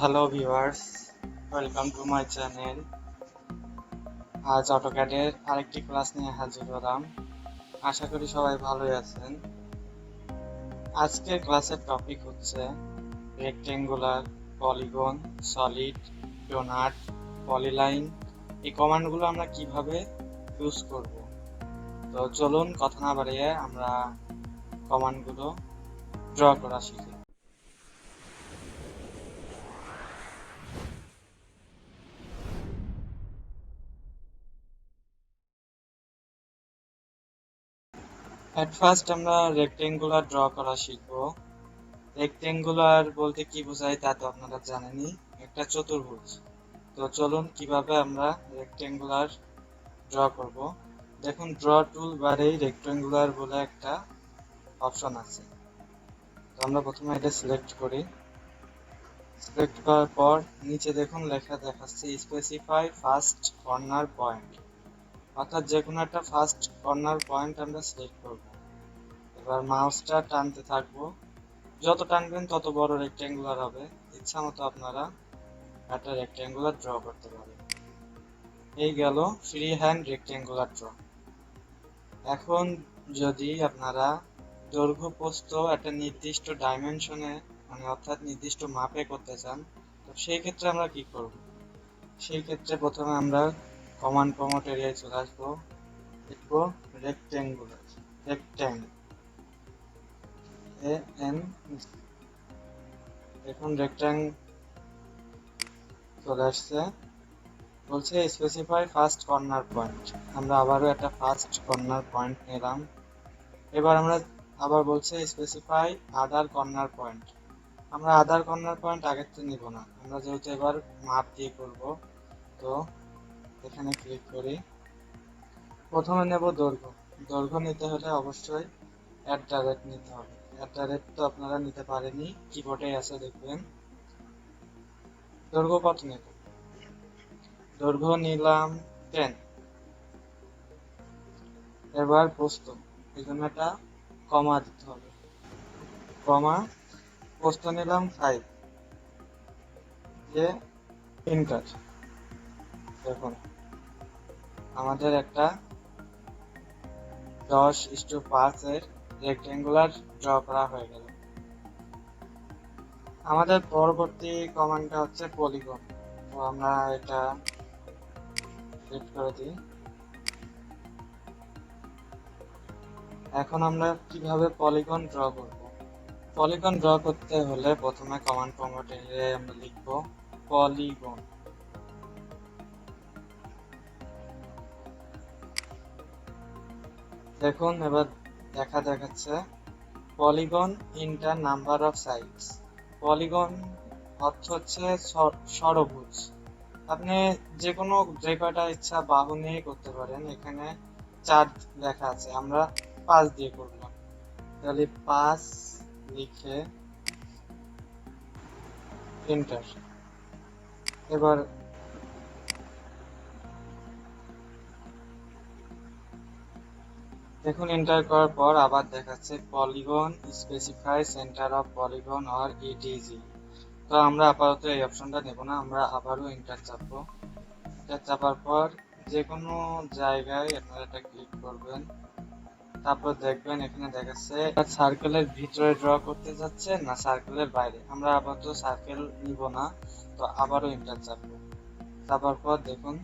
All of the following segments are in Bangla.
Hello viewers, welcome to my channel. আজ অটোক্যাডের আরেকটি ক্লাস নিয়ে হাজির হলাম। আশা করি সবাই ভালোই আছেন। আজকের ক্লাসের টপিক হচ্ছে rectangular, polygon, solid, donut, polyline. এই কমান্ডগুলো আমরা কিভাবে ইউজ করব। তো চলুন কথা না বাড়িয়ে আমরা কমান্ডগুলো ড্র করা শিখি। এট ফার্স্ট আমরা রেক্টেঙ্গুলার ড্র করা শিখব। রেক্টেঙ্গুলার বলতে কি বোঝায় তা তো আপনারা জানেনই, একটা চতুর্ভুজ। তো চলুন কিভাবে আমরা রেক্টেঙ্গুলার ড্র করব। দেখুন, ড্র টুল বারেই রেক্টেঙ্গুলার বলে একটা অপশন আছে। তো আমরা প্রথমে এটা সিলেক্ট করি। সিলেক্ট করার পর নিচে দেখুন লেখা দেখাচ্ছে স্পেসিফাই ফার্স্ট কর্নার পয়েন্ট, অর্থাৎ যে কোনো একটা ফার্স্ট কর্নার পয়েন্ট আমরা সিলেক্ট করব। এবার মাউসটা টানতে থাকবো, যত টানবেন তত বড় রেক্টেঙ্গুলার হবে। ইচ্ছা মতো আপনারা একটা রেক্টেঙ্গুলার ড্র করতে পারেন। এই গেল ফ্রি হ্যান্ড রেক্টেঙ্গুলার ড্র। এখন যদি আপনারা দৈর্ঘ্য প্রস্থ একটা নির্দিষ্ট ডাইমেনশনে মানে অর্থাৎ নির্দিষ্ট মাপে করতে চান, তো সেই ক্ষেত্রে আমরা কি করব। সেই ক্ষেত্রে প্রথমে আমরা কমান্ড প্রমোট এরিয়ায় চলে আসবো, লিখবো রেক্টেঙ্গুলার, রেক্ট্যাঙ্গল, এন। দেখুন রেক্ট্যাঙ্গল চলে আসছে। বলছে স্পেসিফাই ফার্স্ট কর্নার পয়েন্ট, আমরা আবারও একটা ফার্স্ট কর্নার পয়েন্ট নিলাম। এবার আমরা আবার বলছে স্পেসিফাই আদার কর্নার পয়েন্ট, আমরা আদার কর্নার পয়েন্ট আগের থেকে নিব না, আমরা যেহেতু এবার মাপ দিয়ে করব। তো এখানে ক্লিক করি, প্রথমে নেব দৈর্ঘ্য। দৈর্ঘ্য নিতে হলে অবশ্যই @ নিতে হবে। @ তো আপনারা নিতে পারেনই, কিবোর্ডে আছে দেখবেন। দৈর্ঘ্য কত নেব, দৈর্ঘ্য নিলাম 10। এবার প্রস্থ, এই জন্য একটা কমা দিতে হবে, কমা, প্রস্থ নিলাম 5, যে এন্টার। দেখুন আমাদের একটা 10:5 এর রেক্টেঙ্গুলার ড্র করা হয়ে গেল। আমাদের পরবর্তী কমান্ডটা হচ্ছে পলিগন। তো আমরা এটা সিলেক্ট করে দিই। এখন আমরা কিভাবে পলিগন ড্র করব। পলিগন ড্র করতে হলে প্রথমে কমান্ড প্রম্পটে আমরা লিখব পলিগন। দেখুন এবার দেখাচ্ছে polygon inter number of sides. Polygon অর্থ হচ্ছে ষড়ভুজ। আপনি যে কোনো যে কয়টা ইচ্ছা বাহু নিয়ে করতে পারেন। এখানে 4 লেখা আছে, আমরা 5 দিয়ে করলাম। তাহলে 5 লিখে এন্টার। এবার দেখুন এন্টার করার পর আবার দেখাচ্ছে polygon specify centre of polygon or ইটিজি। তো আমরা আপাতত এই অপশনটা নেব না, আমরা আবারও এন্টার চাপবো। এন্টার চাপার পর যে কোনো জায়গায় আপনারা এটা ক্লিক করবেন। তারপর দেখবেন এখানে দেখাচ্ছে সার্কেলের ভিতরে ড্র করতে যাচ্ছে না সার্কেলের বাইরে। আমরা আপাতত সার্কেল নিব না, তো আবারও এন্টার চাপবো। চাপার পর দেখুন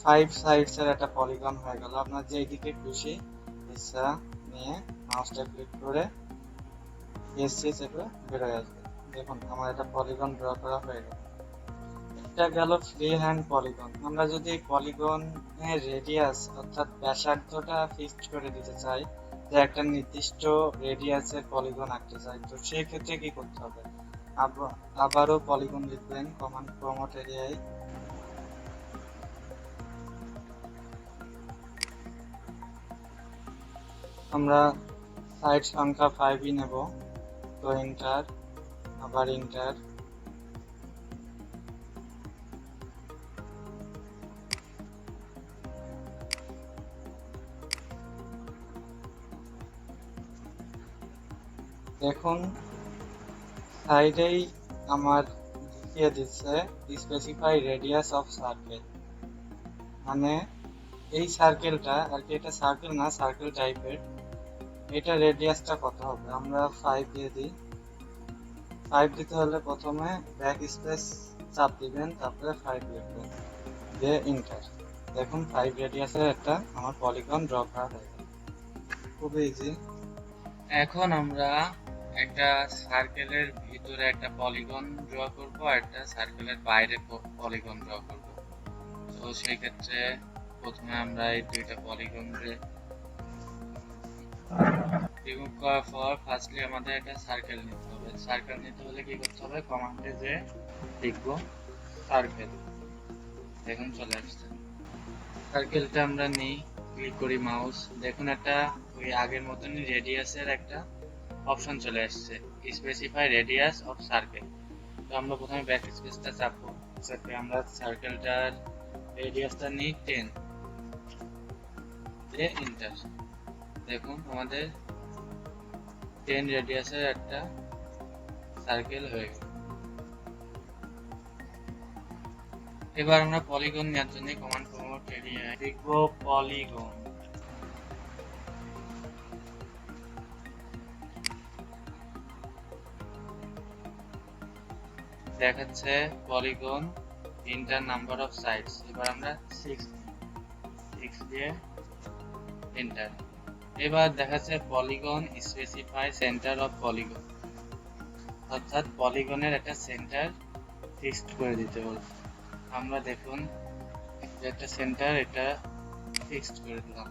5 সাইডস এর একটা পলিগন হয়ে গেল। আপনার যেই দিকে খুশি ইচ্ছা নিয়ে মাউসটা ক্লিক করে এসে চেপে বেরোয় আসবে। দেখুন আমার একটা পলিগন ড্র করা হয়ে গেল। এটা গেল ফ্রি হ্যান্ড পলিগন। আমরা যদি পলিগনের রেডিয়াস অর্থাৎ ব্যাসার্ধটা ফিক্সড করে দিতে চাই, যে একটা নির্দিষ্ট রেডিয়াসের পলিগন আঁকতে চাই, তো সেই ক্ষেত্রে কি করতে হবে, আবারও পলিগন লিখবেন কমান্ড প্রমোট এরিয়ায়। আমরা সাইড সংখ্যা 5ই নেব। তো এন্টার, আবার এন্টার। দেখুন সাইডেই আমার দেখিয়ে দিচ্ছে স্পেসিফাই রেডিয়াস অফ সার্কেল, মানে এই সার্কেলটা আর কি, এটা সার্কেল না, সার্কেল টাইপের, এটা রেডিয়াসটা কত হবে? আমরা 5 দিয়ে দিই। 5 দিতে হলে প্রথমে ব্যাক স্পেস চাপ দিবেন, তারপরে 5 লিখবেন, দিয়ে ইন্টার। দেখুন 5 রেডিয়াসের একটা আমার পলিগন ড্র করা হয়ে গেল, খুবই ইজি। এখন আমরা একটা সার্কেলের ভিতরে একটা পলিগন ড্র করব, আর একটা সার্কেলের বাইরে পলিগন ড্র করব। তো সেই ক্ষেত্রে প্রথমে আমরা এই দুইটা পলিগন রিমুভ করার পর ফার্স্টলি আমাদের একটা সার্কেল নিতে হবে। সার্কেল নিতে হলে কি করতে হবে? কমান্ডে যে লিখবো সার্কেল, দেখুন চলে আসছে। সার্কেলটা আমরা নিই, ক্লিক করি মাউস, দেখুন একটা ওই আগের মতনই রেডিয়াসের একটা অপশন চলে আসছে, স্পেসিফাই রেডিয়াস অফ সার্কেল। তো আমরা প্রথমে ব্যাক স্পেসটা চাপবো, চাপে আমরা সার্কেলটার রেডিয়াসটা নিই 10, দিয়ে ইন্টার। দেখুন আমাদের 10 রেডিয়াসের একটা সার্কেল হয়ে গেল। এবার আমরা পলিগন নেওয়ার জন্য কমান্ড প্রমোট এরিয়া লিখব পলিগন। দেখাচ্ছে polygon inter number of sides, এবার আমরা 6 দিয়ে এন্টার। এবার দেখাচ্ছে polygon specify centre of polygon, অর্থাৎ পলিগনের একটা সেন্টার ফিক্সড করে দিতে বলছে। আমরা দেখুন একটা সেন্টার এটা ফিক্সড করে দিলাম।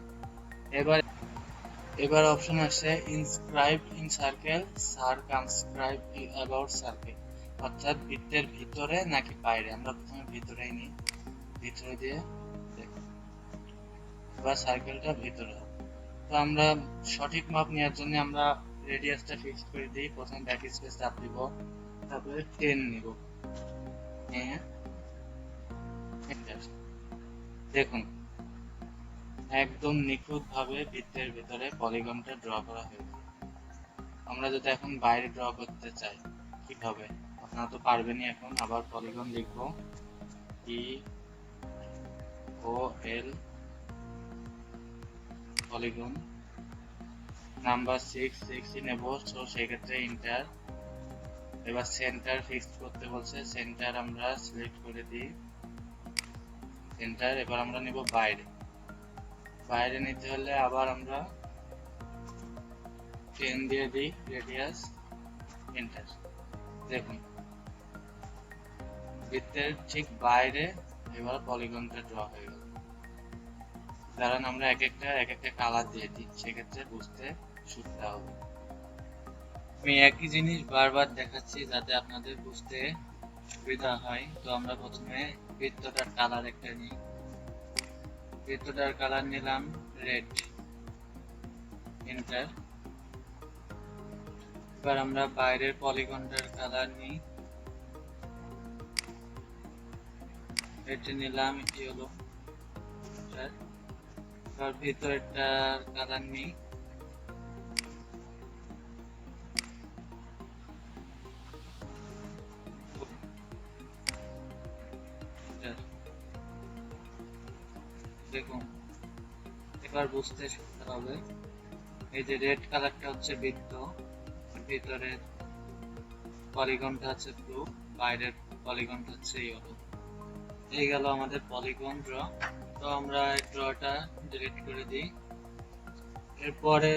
এবার অপশন আসছে inscribe in circle, সার্কামস্ক্রাইব about circle, অর্থাৎ বৃত্তের ভিতরে নাকি বাইরে। আমরা প্রথমে ভিতরেই নিই, ভিতরে দিয়ে দেখুন এবার সার্কেলটা ভিতরে হবে। তো আমরা সঠিক মাপ নেওয়ার জন্য আমরা রেডিয়াসটা ফিক্স করে দিই, প্রথমে ব্যাক স্পেস চাপ দিব, তারপরে 10 নিব, নিয়ে দেখুন একদম নিখুঁত ভাবে বৃত্তের ভিতরে পলিগনটা ড্র করা হয়েছে। আমরা যদি এখন বাইরে ড্র করতে চাই কিভাবে? আপনারা তো পারবেনই। এখন আবার পলিগন লিখব, ই ও এল পলিগন, নাম্বার 6 নেব, তো সেক্ষেত্রে ইন্টার। এবার সেন্টার ফিক্স করতে বলছে, সেন্টার আমরা সিলেক্ট করে দিই, সেন্টার। এবার আমরা নেব বাইরে, বাইরে নিতে হলে আবার আমরা 10 দিয়ে দিই রেডিয়াস, এন্টার। দেখুন বৃত্তের ঠিক বাইরে এবার পলিগনটা ড্র হয়ে গেল। কারণ আমরা এক একটা কালার দিয়ে দিই, সেক্ষেত্রে বুঝতে সুবিধা হবে। আমি একই জিনিস বারবার দেখাচ্ছি যাতে আপনাদের বুঝতে সুবিধা হয়। তো আমরা প্রথমে বৃত্তটার কালার একটা নিই, বৃত্তটার কালার নিলাম রেড, এন্টার। এবার আমরা বাইরের পলিগনটার কালার নিই, এটা নিলাম ইয়েলো, এন্টার। এবার ভিতরেরটার কালার নিই, দেখুন এবার বুঝতে সুবিধা হবে। এই যে রেড কালারটা হচ্ছে বৃত্ত, ভিতরের পলিগনটা হচ্ছে ব্লু, বাইরের পলিগনটা হচ্ছে ইয়েলো। এই গেল আমাদের পলিগন ড্র। তো আমরা ড্রটা ডিলিট করে দিই। এরপরে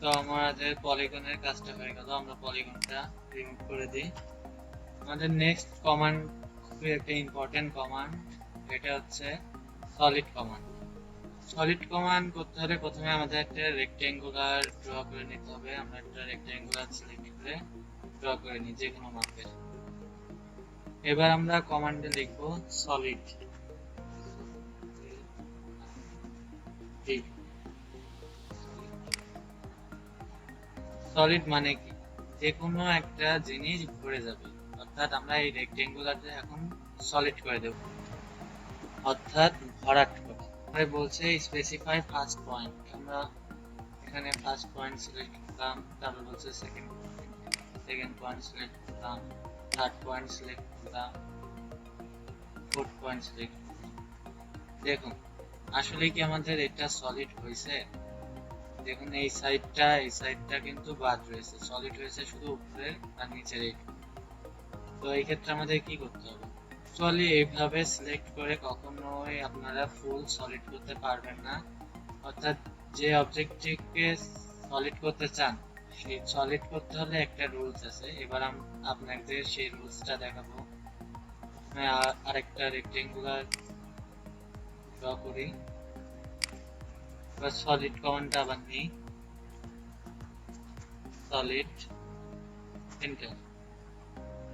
তো আমাদের পলিগনের কাজটা হয়ে গেল, আমরা পলিগনটা রিমুভ করে দিই। আমাদের নেক্সট কমান্ড খুবই একটা ইম্পর্টেন্ট কমান্ড, এটা হচ্ছে সলিড কমান্ড। সলিড কমান্ড করতে হলে প্রথমে আমাদের একটা রেক্টেঙ্গুলার ড্র করে নিতে হবে। আমরা একটা রেক্টেঙ্গুলার সিলেক্ট করে ড্র করে নিই যে কোনো মাপের। এবার আমরা কমান্ডে লিখব সলিড, সলিড মানে কি? যে কোনো একটা জিনিস ভরে যাবে, অর্থাৎ আমরা এই রেক্টেঙ্গুলারটা এখন সলিড করে দেব, অর্থাৎ ভরাট করা। বলছে স্পেসিফাই ফার্স্ট পয়েন্ট, আমরা এখানে ফার্স্ট পয়েন্ট সিলেক্ট করলাম, তারপর বলছে second point, second point select করলাম, থার্ড পয়েন্ট সিলেক্ট করলাম, ফোর্থ পয়েন্ট সিলেক্ট করলাম। দেখুন আসলে কি আমাদের এটা সলিড হয়েছে? দেখুন এই সাইডটা কিন্তু বাদ রয়েছে, সলিড হয়েছে শুধু উপরে আর নিচের এই। তো এই ক্ষেত্রে আমাদের কি করতে হবে? অ্যাকচুয়ালি এইভাবে সিলেক্ট করে কখনোই আপনারা ফুল সলিড করতে পারবেন না। অর্থাৎ যে অবজেক্টটিকে সলিড করতে চান সেই সলিড করতে হলে একটা রুলস আছে। এবার আপনাদের সেই রুলসটা দেখাবো। আরেকটা রেক্টেঙ্গুলার ড্র করি। এবার সলিড কমান্ডটা আবার নিই, সলিড এন্টার।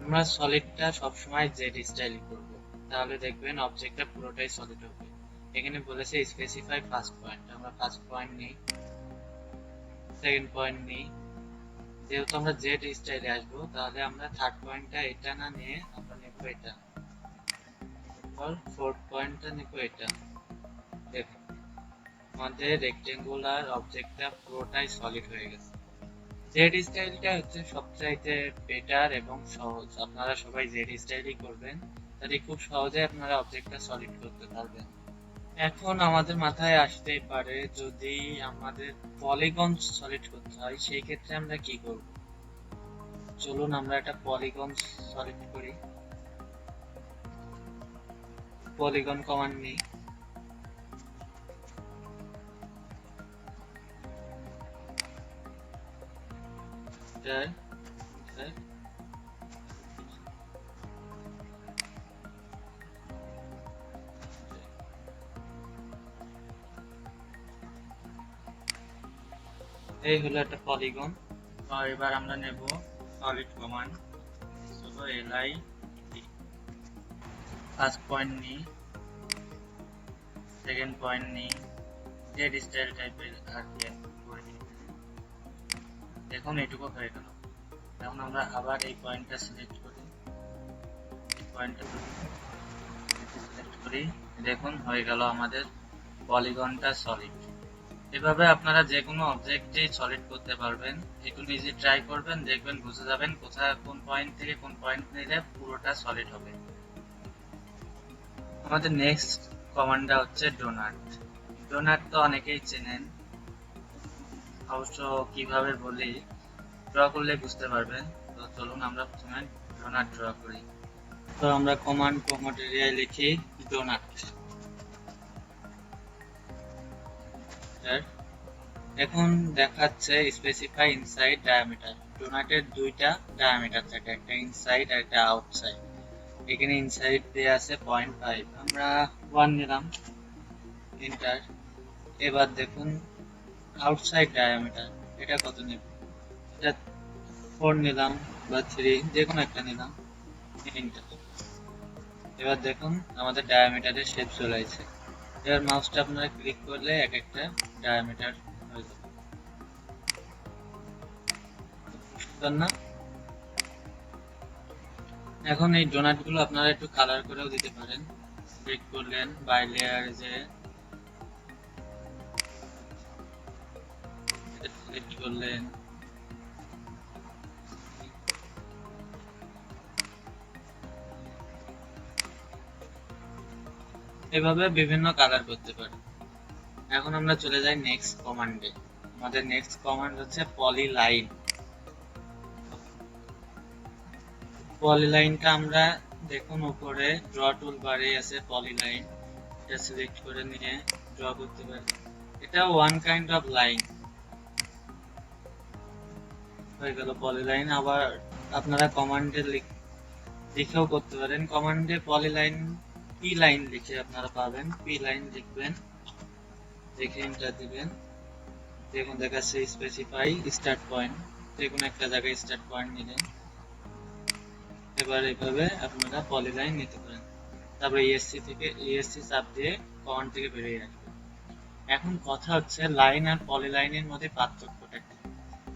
আমরা সলিডটা সবসময় জেড স্টাইল করব, তাহলে দেখবেন অবজেক্টটা পুরোটাই সলিড হবে। এখানে বলেছে স্পেসিফাই ফার্স্ট পয়েন্ট, আমরা ফার্স্ট পয়েন্ট নিই, সেকেন্ড পয়েন্ট নিই। যেহেতু আমরা জেড স্টাইলে আসবো তাহলে আমরা থার্ড পয়েন্টটা এটা না নিয়ে আমরা নেব এটা, ফোর্থ পয়েন্টটা নেব এটা। দেখুন আমাদের রেক্টেঙ্গুলার অবজেক্টটা পুরোটাই সলিড হয়ে গেছে। জেড স্টাইলটা হচ্ছে সবচাইতে বেটার এবং সহজ। আপনারা সবাই জেড স্টাইলই করবেন, তাহলে খুব সহজে আপনারা অবজেক্টটা সলিড করতে পারবেন। এখন আমাদের মাথায় আসতেই পারে যদি আমাদের পলিগন সলিড করতে হয় সেই ক্ষেত্রে আমরা কি করব? চলুন আমরা একটা পলিগন সলিড করি। পলিগন কমান্ড নিই, এই হলো একটা পলিগন। এবার আমরা নেব solid command, LI first point নিই, সেকেন্ড পয়েন্ট নিই, জেড স্টাইল টাইপের আর কি করে দিই। দেখুন এটুকু হয়ে গেল। এখন আমরা আবার এই পয়েন্টটা সিলেক্ট করি, পয়েন্টটা সিলেক্ট করি। দেখুন হয়ে গেল আমাদের পলিগনটা সলিড। এভাবে আপনারা যে কোনো অবজেক্টে সলিড করতে পারবেন। একটু নিজে ট্রাই করবেন, দেখবেন বুঝে যাবেন কোথায় কোন পয়েন্ট থেকে কোন পয়েন্ট নিলে পুরোটা সলিড হবে। আমাদের নেক্সট কমান্ডটা হচ্ছে ডোনাট। ডোনাট তো অনেকেই চেনেন, অবশ্য কিভাবে বলি ড্র করলে বুঝতে পারবেন। তো চলুন আমরা প্রথমে ডোনাট ড্র করি। তো আমরা কমান্ড প্রমোট এরিয়ায় লিখি ডোনাট। এখন দেখাচ্ছে স্পেসিফাই ইনসাইড ডায়ামিটার। ডোনাটের দুইটা ডায়ামিটার থাকে, একটা ইনসাইড আর একটা আউটসাইড। এখানে ইনসাইড দেয়া আছে 0.5, আমরা 1 নিলাম, এন্টার। এবার দেখুন আউটসাইড ডায়ামিটার এটা কত নেব, এটা 4 নিলাম বা 3, যে কোনো একটা নিলাম, এন্টার। এবার দেখুন আমাদের ডায়ামিটারের শেপ চলে আসছে। এবার মাউসটা আপনারা ক্লিক করলে এক একটা ডায়ামিটার হয়ে যাবে না। এখন এই ডোনাট গুলো আপনারা একটু কালার করেও দিতে পারেন। ক্লিক করলেন বাই লেয়ার, যে সিলেক্ট করলেন, এভাবে বিভিন্ন কালার করতে পারেন। এখন আমরা চলে যাই নেক্সট কমান্ডে। আমাদের নেক্সট কমান্ড হচ্ছে পলিলাইন। পলিলাইনটা আমরা দেখুন উপরে ড্র টুল বারে আছে পলিলাইন, এটা সিলেক্ট করে নিয়ে ড্র করতে পারি। এটা ওয়ান কাইন্ড অফ লাইন হয়ে গেল পলিলাইন। আবার আপনারা কমান্ডে লিখেও করতে পারেন। কমান্ডে পলিলাইন পি লাইন লিখে আপনারা পাবেন, পি লাইন লিখবেন, দেখে এন্টার দিবেন। দেখুন দেখাচ্ছে স্পেসিফাই স্টার্ট পয়েন্ট, যে কোনো একটা জায়গায় স্টার্ট পয়েন্ট নিলেন। এবার এইভাবে আপনারা পলিলাইন নিতে পারেন। তারপরে ইএসসি চাপ দিয়ে কমান্ড থেকে বেরিয়ে আসবে। এখন কথা হচ্ছে লাইন আর পলিলাইনের মধ্যে পার্থক্যটা কি।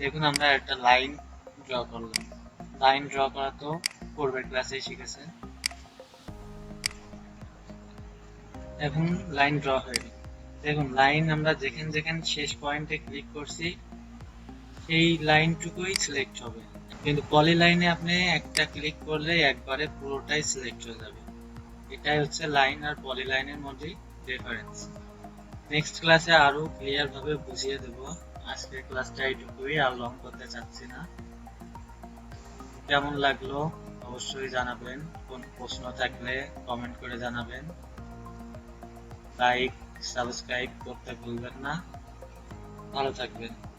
দেখুন আমরা একটা লাইন ড্র করলাম, লাইন ড্র করা তো পূর্বের ক্লাসেই শিখেছেন। এখন লাইন ড্র হয়ে গেল। দেখুন লাইন আমরা যেখানে শেষ পয়েন্টে ক্লিক করছি সেই লাইনটুকুই সিলেক্ট হবে। কিন্তু পলিলাইনে আপনি একটা ক্লিক করলে একবারে পুরোটাই সিলেক্ট হয়ে যাবে। এটাই হচ্ছে লাইন আর পলিলাইনের মধ্যে ডিফারেন্স। নেক্সট ক্লাসে আরো ক্লিয়ার ভাবে বুঝিয়ে দেব। আজকের ক্লাসটা এইটুকুই, আর লং করতে চাচ্ছি না। কেমন লাগলো অবশ্যই জানাবেন, কোন প্রশ্ন থাকলে কমেন্ট করে জানাবেন। লাইক সাবস্ক্রাইব করতে ভুলবেন না। ভালো থাকবেন।